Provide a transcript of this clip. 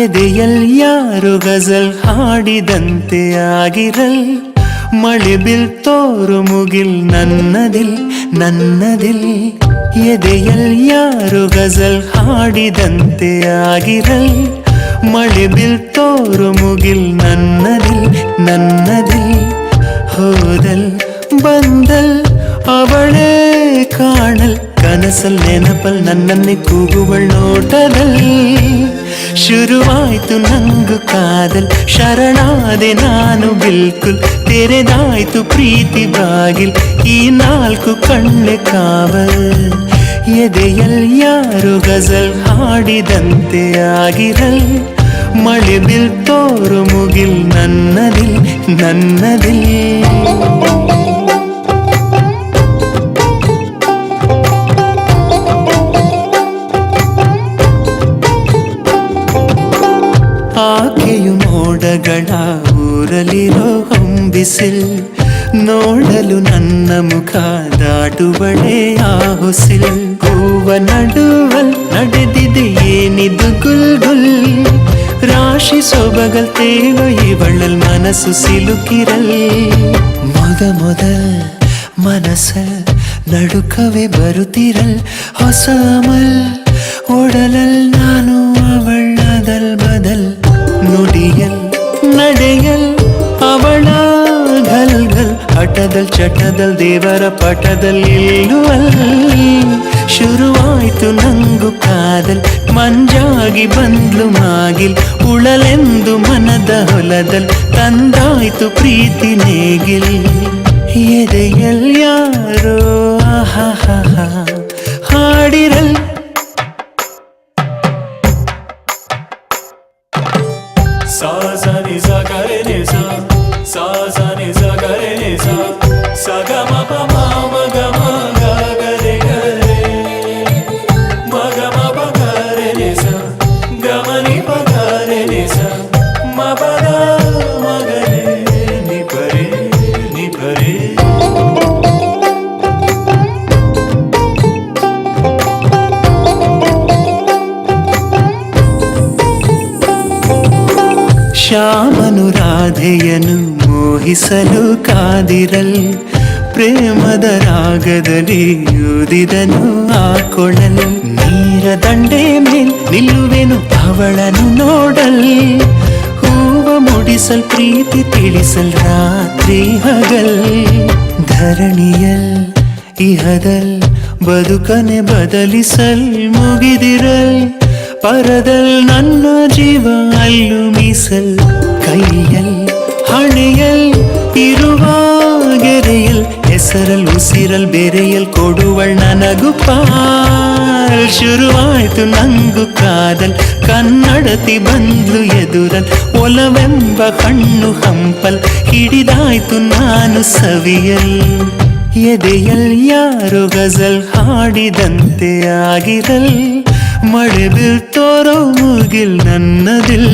ಎದೆಯಲ್ ಯಾರು ಗಜಲ್ ಹಾಡಿದಂತೆ ಆಗಿರಲ್ ಮಳೆ ಬೀಳ್ತೋರು ಮುಗಿಲ್ ನನ್ನದಿಲ್ ನನ್ನದಿಲ್ ಎದೆಯಲ್ ಯಾರು ಗಜಲ್ ಹಾಡಿದಂತೆ ಆಗಿರಲ್ ಮಳೆ ಬೀಳ್ತೋರು ಮುಗಿಲ್ ನನ್ನದಿಲ್ ನನ್ನದಿಲ್ ಹೋದಲ್ ಬಂದಲ್ ಅವಳೇ ಕಾಣಲ್ ಕನಸಲ್ ನೆನಪಲ್ ನನ್ನನ್ನೇ ಕೂಗುವಳ್ ನೋಟದಲ್ಲಿ ಶುರುವಾಯ್ತು ನಂಗು ಕಾದಲ್ ಶರಣಾದೆ ನಾನು ಬಿಲ್ಕುಲ್ ತೆರೆದಾಯ್ತು ಪ್ರೀತಿ ಬಾಗಿಲ್ ಈ ನಾಲ್ಕು ಕಣ್ಣೆ ಕಾವಲ್ ಎದೆಯಲ್ ಯಾರು ಗಜಲ್ ಹಾಡಿದಂತೆ ಆಗಿರಲ್ ಮಳೆ ಬೀಳ್ತೋರು ಮುಗಿಲ್ ನನ್ನದಿಲ್ ನನ್ನದಿಲ್ ಆಕೆಯು ಮೋಡಗಳ ಊರಲಿರೋ ಹೊಂಬಿಸಿಲ್ ನೋಡಲು ನನ್ನ ಮುಖ ದಾಟುವಳೆ ಆ ಹೊಸಿಲ್ ಹೂವ ನಡುವಲ್ ನಡೆದಿದೆ ಏನಿದು ಗುಲ್ ಗುಲ್ ರಾಶಿ ಸೊಬಗಲ್ ತೇಲೋ ಇವಳಲ್ ಮನಸ್ಸು ಸಿಲುಕಿರಲ್ ಮೊದಲ್ ಮನಸ್ಸಲ್ ನಡುಕವೇ ಬರುತ್ತಿರಲ್ ಹೊಸ ಅಮಲ್ ಓಡಲಲ್ ನಾನು ಅವಳದಲ್ ಬದಲ್ ನುಡಿಯಲ್ ನಡೆಯಲ್ ಅವಳ ಘಲ್ ಘಲ್ ಹಠದಲ್ ಚಟದಲ್ ದೇವರ ಪಟದಲ್ಲಿ ಇಲ್ಲುವಲ್ ಶುರುವಾಯ್ತು ನಂಗು ಕಾದಲ್ ಮಂಜಾಗಿ ಬಂದ್ಲು ಮಾಗಿಲ್ ಉಳಲೆಂದು ಮನದ ಹೊಲದಲ್ ತಂದಾಯ್ತು ಪ್ರೀತಿ ನೇಗಿಲ್ ಎದೆಯಲ್ ಯಾರೋ ಆಹಾ ಹಾಡಿರಲ್ सा सा नि सा गा रे नि सा सा सा नि सा गा रे नि सा सा गा म प म म ग म ग ग रे ग रे म ग म प ग रे नि सा ग म नि प ग रे नि सा म प ग म ग रे नि प रे नि प रे ಶ್ಯಾಮನು ರಾಧೆಯನು ಮೋಹಿಸಲು ಕಾದಿರಲ್ ಪ್ರೇಮದ ರಾಗದಲ್ಲಿ ಯೂದಿದನು ಆ ಕೊಳಲ್ ನೀರ ದಂಡೆ ಮೇಲ್ ನಿಲ್ಲುವೆನು ಅವಳನು ನೋಡಲ್ ಹೂವ ಮುಡಿಸಲ್ ಪ್ರೀತಿ ತಿಳಿಸಲ್ ರಾತ್ರಿ ಹಗಲ್ ಧರಣಿಯಲ್ ಇಹದಲ್ ಬದುಕನೆ ಬದಲಿಸಲ್ ಮುಗಿದಿರಲ್ ಪರದಲ್ ನನ್ನ ಜೀವ ಅಲ್ಲು ಮೀಸಲ್ ಕೈಯಲ್ ಹಣೆಯಲ್ ಇರುವ ಗೆರೆಯಲ್ ಹೆಸರಲ್ ಉಸಿರಲ್ ಬೇರೆಯಲ್ ಕೊಡುವಳ್ ನನಗು ಪಾಲ್ ಶುರುವಾಯ್ತು ನಂಗು ಕಾದಲ್ ಕನ್ನಡತಿ ಬಂದ್ಲು ಎದುರಲ್ ಒಲವೆಂಬ ಕಣ್ಣು ಹಂಪಲ್ ಹಿಡಿದಾಯ್ತು ನಾನು ಸವಿಯಲ್ ಎದೆಯಲ್ ಯಾರು ಗಜಲ್ ಹಾಡಿದಂತೆ ಆಗಿರಲ್ ಮಳೆ ಬೀಳ್ತೋರೋ ಮುಗಿಲ್ ನನ್ನದಿಲ್